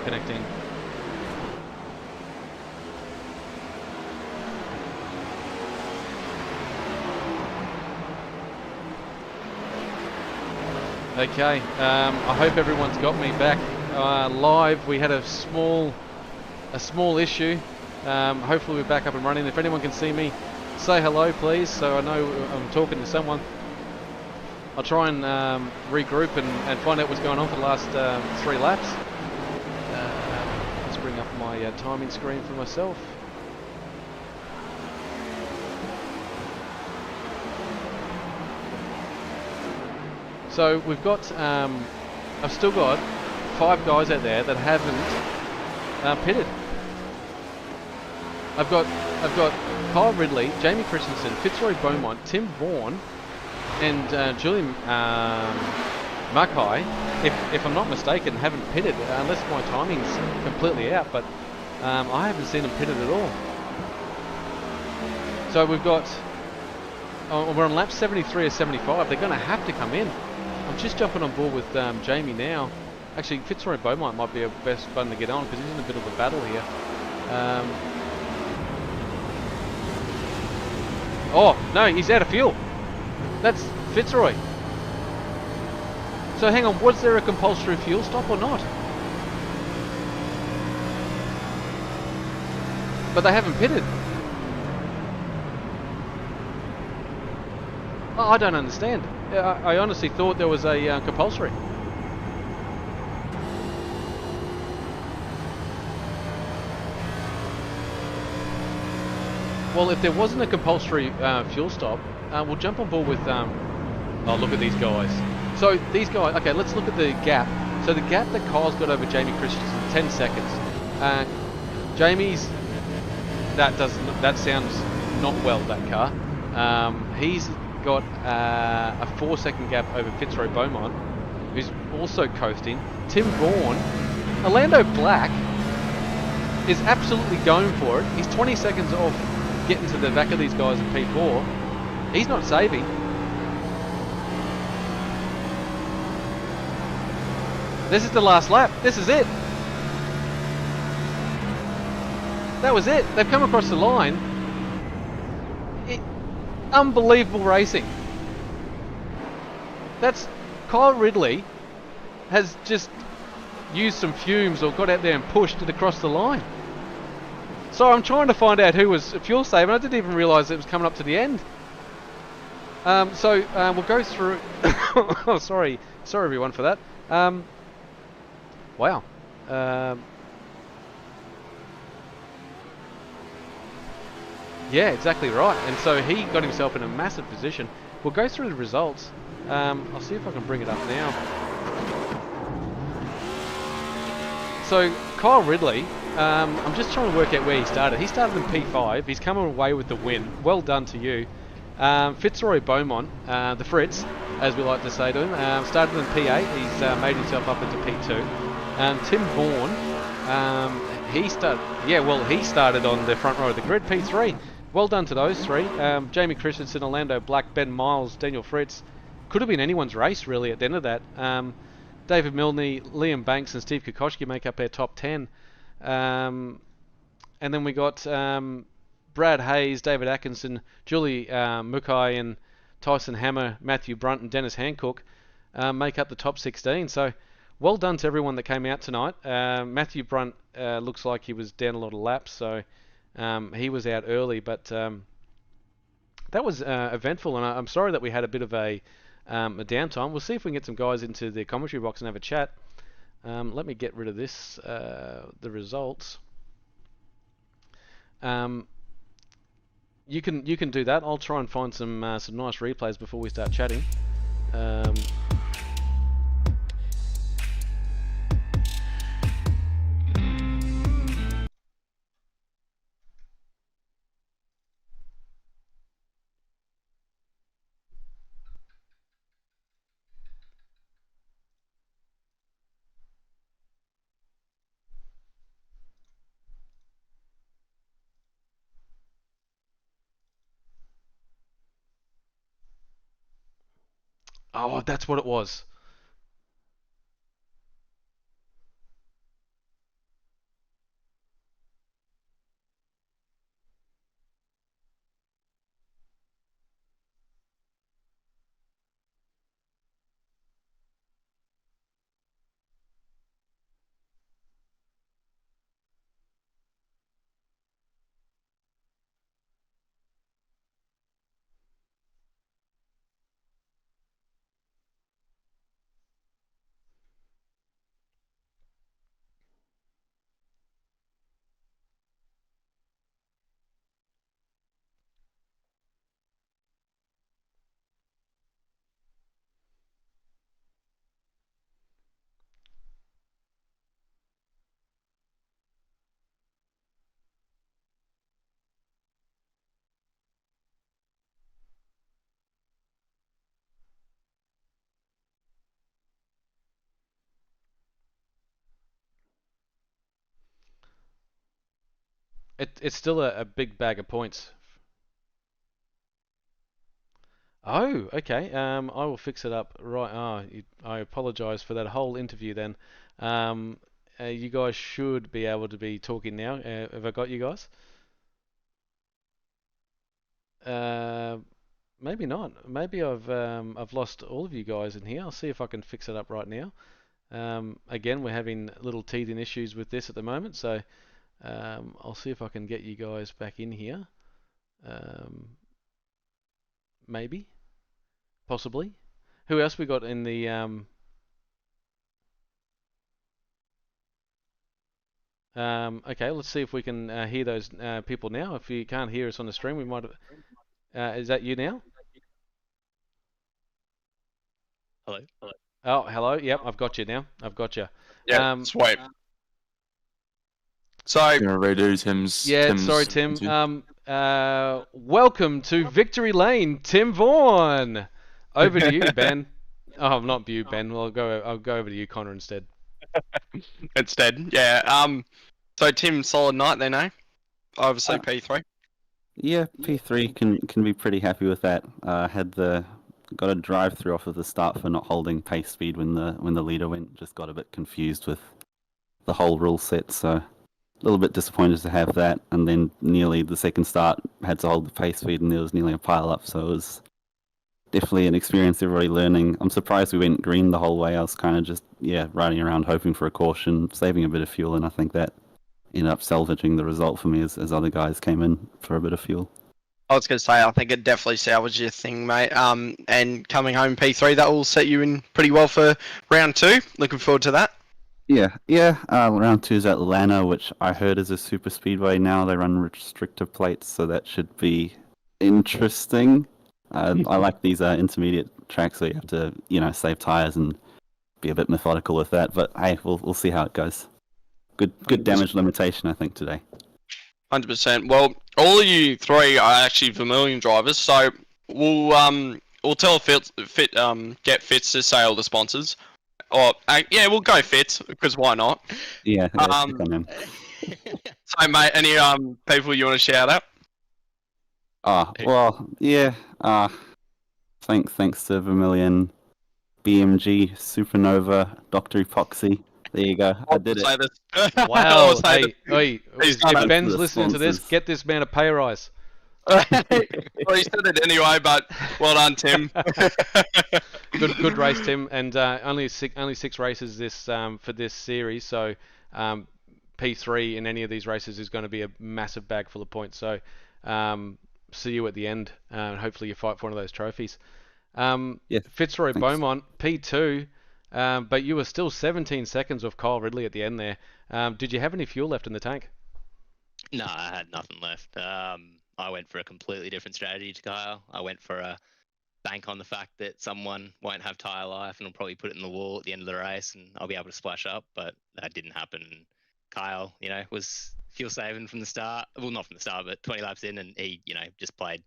connecting. Okay, I hope everyone's got me back live. We had a small issue. Hopefully we're back up and running. If anyone can see me, say hello please, so I know I'm talking to someone. I'll try and regroup and find out what's going on for the last 3 laps. Let's bring up my timing screen for myself. So we've got, I've still got 5 guys out there that haven't pitted. I've got Kyle Ridley, Jamie Christensen, Fitzroy Beaumont, Tim Vaughan, and Julian Mackay, if I'm not mistaken, haven't pitted, unless my timing's completely out, but I haven't seen them pitted at all. So we've got, we're on lap 73 or 75, they're going to have to come in. I'm just jumping on board with Jamie now. Actually, Fitzroy Beaumont might be a best one to get on because he's in a bit of a battle here. Oh, no, he's out of fuel. That's Fitzroy. So hang on, was there a compulsory fuel stop or not? But they haven't pitted. Oh, I don't understand. I honestly thought there was a compulsory. Well, if there wasn't a compulsory fuel stop, we'll jump on board with... oh, look at these guys. So these guys... Okay, let's look at the gap. So the gap that Kyle's got over Jamie Christensen, 10 seconds. Jamie's... That sounds not well, that car. He's got a 4-second gap over Fitzroy Beaumont, who's also coasting. Tim Vaughan, Orlando Black is absolutely going for it. He's 20 seconds off getting to the back of these guys in P4. He's not saving. This is the last lap. This is it. That was it. They've come across the line. Unbelievable racing. That's Kyle Ridley has just used some fumes or got out there and pushed it across the line. So I'm trying to find out who was fuel saving. I didn't even realise it was coming up to the end. We'll go through. Oh, sorry everyone for that. Wow. Yeah, exactly right. And so he got himself in a massive position. We'll go through the results. I'll see if I can bring it up now. So Kyle Ridley, I'm just trying to work out where he started. He started in P5. He's coming away with the win. Well done to you. Fitzroy Beaumont, the Fritz, as we like to say to him, started in P8. He's made himself up into P2. Tim Vaughan, he started on the front row of the grid, P3. Well done to those 3. Jamie Christensen, Orlando Black, Ben Miles, Daniel Fritz. Could have been anyone's race, really, at the end of that. David Milne, Liam Banks, and Steve Kokoschke make up our top 10. And then we got Brad Hayes, David Atkinson, Julie Mukai, and Tyson Hammer, Matthew Brunt, and Dennis Hancock make up the top 16. So well done to everyone that came out tonight. Matthew Brunt looks like he was down a lot of laps, so he was out early, but that was eventful, and I'm sorry that we had a bit of a downtime. We'll see if we can get some guys into the commentary box and have a chat. Let me get rid of this, the results. You can do that. I'll try and find some nice replays before we start chatting. Oh, that's what it was. It's still a big bag of points. Oh, okay. I will fix it up right. I apologise for that whole interview then. Um, you guys should be able to be talking now. Have I got you guys? Uh, maybe not. Maybe I've lost all of you guys in here. I'll see if I can fix it up right now. Again, we're having little teething issues with this at the moment, so I'll see if I can get you guys back in here. Um, maybe, possibly. Who else we got in the okay, let's see if we can hear those people now. If you can't hear us on the stream, we might. Is that you now? Hello. Hello. Oh, hello. Yep, I've got you now. I've got you. Yeah, sweet. So Gonna redo Tim's. Yeah, Tim's sorry, Tim. interview. Welcome to Victory Lane, Tim Vaughan. Over to you, Ben. Oh, not you, Ben. Well, I'll go over to you, Connor, instead. instead, yeah. So Tim, solid night then, eh? Obviously P3. Yeah, P3 can be pretty happy with that. Got a drive through off of the start for not holding pace speed when the leader went. Just got a bit confused with the whole rule set, so a little bit disappointed to have that. And then nearly the second start had to hold the pace speed, and there was nearly a pile up. So it was definitely an experience. Everybody learning. I'm surprised we went green the whole way. I was kind of just riding around hoping for a caution, saving a bit of fuel, and I think that ended up salvaging the result for me as other guys came in for a bit of fuel. I was going to say, I think it definitely salvaged your thing, mate. And coming home P3, that will set you in pretty well for round 2. Looking forward to that. Yeah. Round 2 is at Atlanta, which I heard is a super speedway now. They run restrictor plates, so that should be interesting. I like these intermediate tracks where you have to, save tires and be a bit methodical with that. But hey, we'll see how it goes. Good damage limitation, I think, today. 100%. Well, all of you three are actually Vermilion drivers, so we'll tell get Fitz to say all the sponsors. Or we'll go Fitz because why not? Yeah. So mate, any people you want to shout out? Thanks to Vermilion, BMG, Supernova, Dr. Epoxy. There you go. I did it. Wow. Hey, He's if Ben's listening to this, get this man a pay rise. Well, he said it anyway, but well done, Tim. Good race, Tim, and only six races this for this series. So P3 in any of these races is going to be a massive bag full of points. So see you at the end, and hopefully you fight for one of those trophies. Fitzroy thanks. Beaumont P2, but you were still 17 seconds off Kyle Ridley at the end there. Did you have any fuel left in the tank? No, I had nothing left. I went for a completely different strategy to Kyle. I went for a bank on the fact that someone won't have tyre life and will probably put it in the wall at the end of the race and I'll be able to splash up, but that didn't happen. Kyle, was fuel saving from the start. Well, not from the start, but 20 laps in, and he, just played.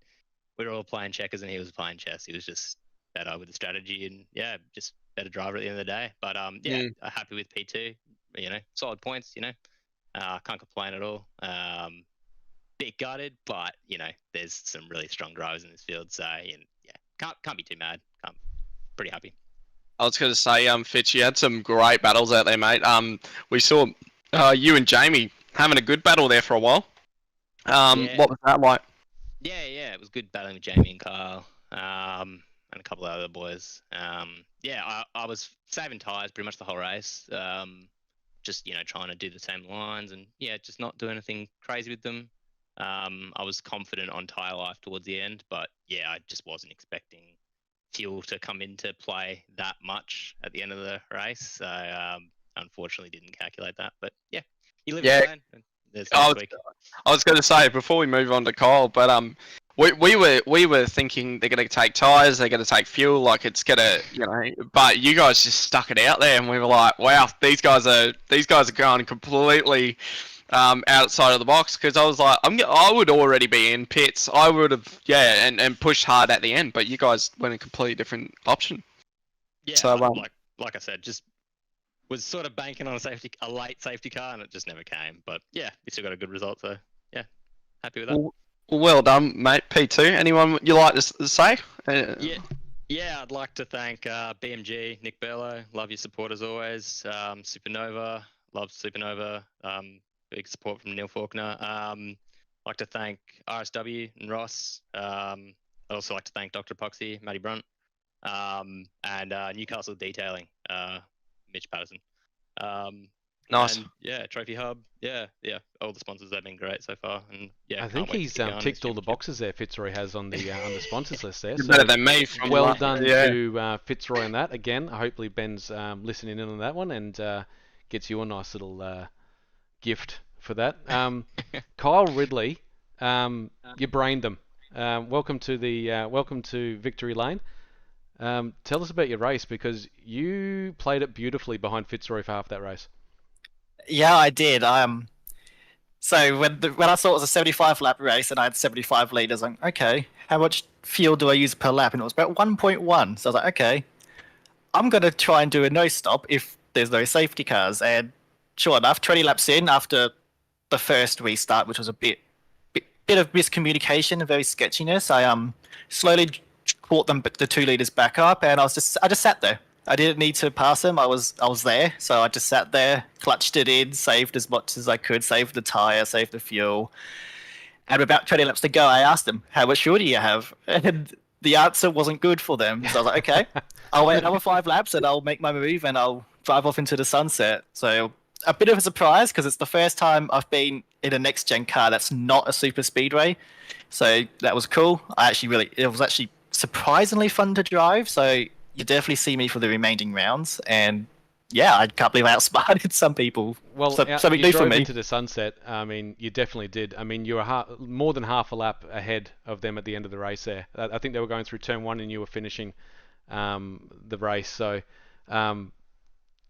We were all playing checkers and he was playing chess. He was just better with the strategy and just better driver at the end of the day. But happy with P2. Solid points. Can't complain at all. Bit gutted, but there's some really strong drivers in this field, so can't be too mad. I'm pretty happy. I was going to say, Fitch, you had some great battles out there, mate. We saw you and Jamie having a good battle there for a while. What was that like? Yeah, it was good battling with Jamie and Kyle, and a couple of other boys. I was saving tyres pretty much the whole race. Just trying to do the same lines and just not do anything crazy with them. I was confident on tyre life towards the end, but I just wasn't expecting fuel to come into play that much at the end of the race. So unfortunately didn't calculate that. But you live and learn. I was going to say before we move on to Kyle, but we were thinking they're going to take tyres, they're going to take fuel, like it's going to, but you guys just stuck it out there, and we were like, wow, these guys are going completely outside of the box, because I was like, I would already be in pits. I would have, and pushed hard at the end, but you guys went a completely different option. Yeah, so, like I said, just was sort of banking on a late safety car, and it just never came. But we still got a good result though. yeah, happy with that. Well done, mate. P2. Anyone you like to say? Yeah, I'd like to thank BMG, Nick Bello. Love your support as always. Supernova, love Supernova. Big support from Neil Faulkner. I'd like to thank RSW and Ross. I'd also like to thank Dr. Epoxy, Matty Brunt, and Newcastle Detailing, Mitch Patterson. Nice. And yeah, Trophy Hub. Yeah. All the sponsors have been great so far, and yeah, I think can't wait he's to get going ticked this all the championship. boxes there. Fitzroy has on the sponsors list there. You're So better than me. From well last- done yeah. to Fitzroy on that. Again, hopefully Ben's listening in on that one and gets you a nice little gift for that. Kyle Ridley, you brained them. Welcome to Victory Lane. Tell us about your race because you played it beautifully behind Fitzroy for half that race. Yeah, I did. So when I saw it was a 75 lap race and I had 75 liters, I'm like, okay, how much fuel do I use per lap? And it was about 1.1. So I was like, okay, I'm gonna try and do a no stop if there's no safety cars. And sure enough, 20 laps in after the first restart, which was a bit of miscommunication and very sketchiness, I slowly brought the 2 liters back up, and I just sat there. I didn't need to pass him. I was there, so I just sat there, clutched it in, saved as much as I could, saved the tire, saved the fuel. And about 20 laps to go, I asked them, "How much fuel do you have?" And the answer wasn't good for them. So I was like, "Okay, I'll wait another 5 laps and I'll make my move and I'll drive off into the sunset." So a bit of a surprise because it's the first time I've been in a next gen car that's not a super speedway. So that was cool. It was actually surprisingly fun to drive. So you definitely see me for the remaining rounds, and yeah, I can't believe I outsmarted some people. Well, something you new for drove me. into the sunset. I mean, you definitely did. I mean, you were more than half a lap ahead of them at the end of the race there. I think they were going through turn 1 and you were finishing the race. So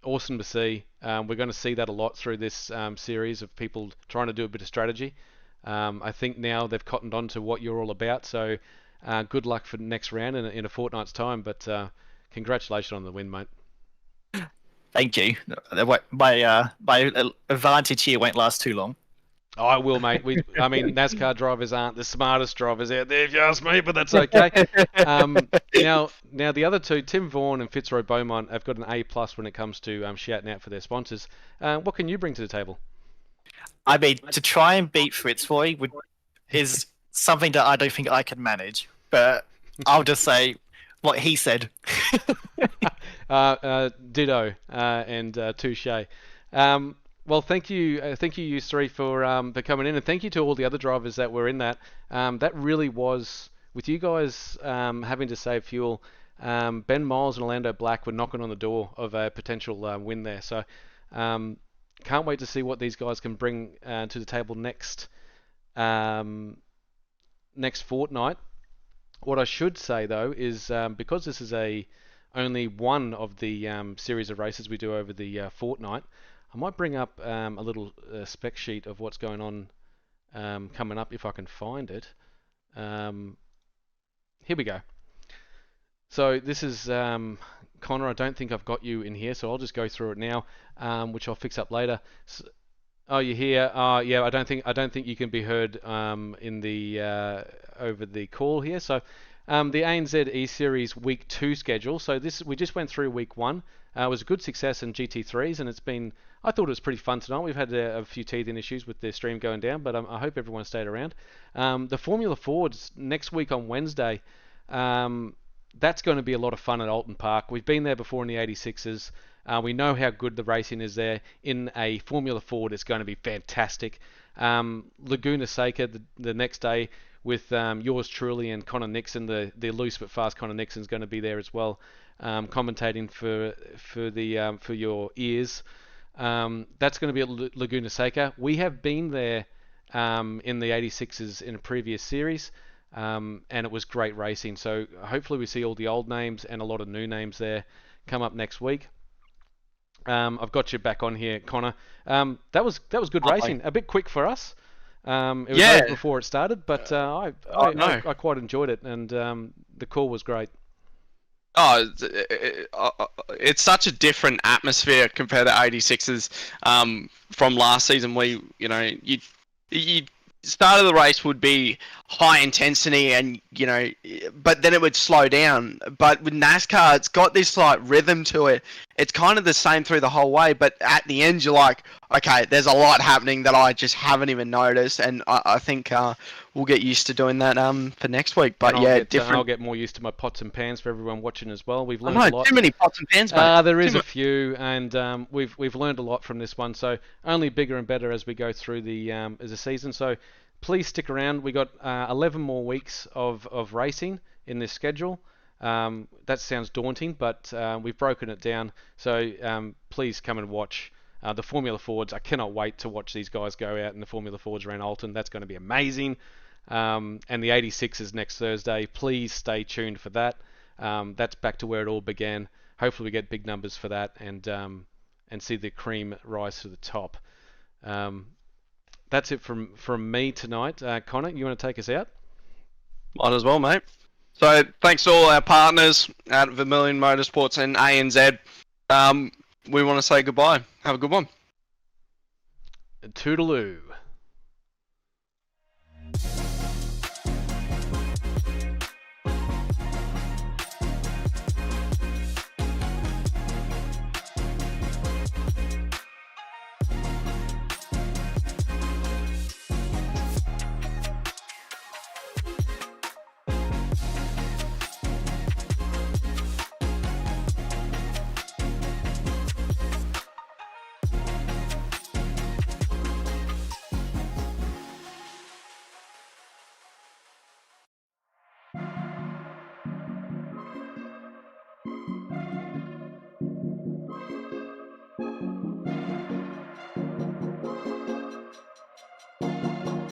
awesome to see. We're going to see that a lot through this series of people trying to do a bit of strategy. I think now they've cottoned on to what you're all about. So good luck for the next round in a fortnight's time. But congratulations on the win, mate. Thank you. My advantage here won't last too long. Oh, I will, mate. I mean, NASCAR drivers aren't the smartest drivers out there, if you ask me, but that's okay. Now the other two, Tim Vaughan and Fitzroy Beaumont, have got an A+ when it comes to shouting out for their sponsors. What can you bring to the table? I mean, to try and beat Fitzroy is something that I don't think I can manage, but I'll just say what he said. Ditto and touche. Well, thank you, you three for coming in, and thank you to all the other drivers that were in that. That really was, with you guys having to save fuel. Ben Miles and Orlando Black were knocking on the door of a potential win there. So can't wait to see what these guys can bring to the table next fortnight. What I should say though is because this is only one of the series of races we do over the fortnight, I might bring up a little spec sheet of what's going on coming up if I can find it. Here we go. So this is Connor. I don't think I've got you in here, so I'll just go through it now, which I'll fix up later. So, oh, you're here. Yeah, I don't think you can be heard in the over the call here. So the ANZ ESeries Week 2 schedule. So we just went through Week 1. It was a good success in GT3s, and I thought it was pretty fun tonight. We've had a few teething issues with the stream going down, but I hope everyone stayed around. The Formula Fords next week on Wednesday. That's going to be a lot of fun at Alton Park. We've been there before in the 86s. We know how good the racing is there. In a Formula Ford, it's going to be fantastic. Laguna Seca the next day with yours truly and Connor Nixon, the loose but fast Connor Nixon is going to be there as well, commentating for your ears. That's going to be at Laguna Seca. We have been there in the 86s in a previous series. And it was great racing. So hopefully we see all the old names and a lot of new names there come up next week. I've got you back on here, Connor. That was good racing. A bit quick for us. It was over before it started, but I quite enjoyed it, and the call was great. Oh, it's such a different atmosphere compared to 86s from last season. You start of the race would be high intensity and, but then it would slow down. But with NASCAR, it's got this like rhythm to it. It's kind of the same through the whole way, but at the end you're like, okay, there's a lot happening that I just haven't even noticed, and I think we'll get used to doing that for next week. But I'll get more used to my pots and pans for everyone watching as well. We've learned a lot. Too many pots and pans, mate. There is a few, and we've learned a lot from this one. So only bigger and better as we go through the season. So please stick around. We got 11 more weeks of racing in this schedule. That sounds daunting, but we've broken it down. So please come and watch the Formula Fords. I cannot wait to watch these guys go out in the Formula Fords around Alton. That's going to be amazing. And the 86 is next Thursday. Please stay tuned for that. That's back to where it all began. Hopefully we get big numbers for that and see the cream rise to the top. That's it from me tonight. Connor, you want to take us out? Might as well, mate. So thanks to all our partners at Vermilion Motorsports and ANZ. We want to say goodbye. Have a good one. Toodaloo.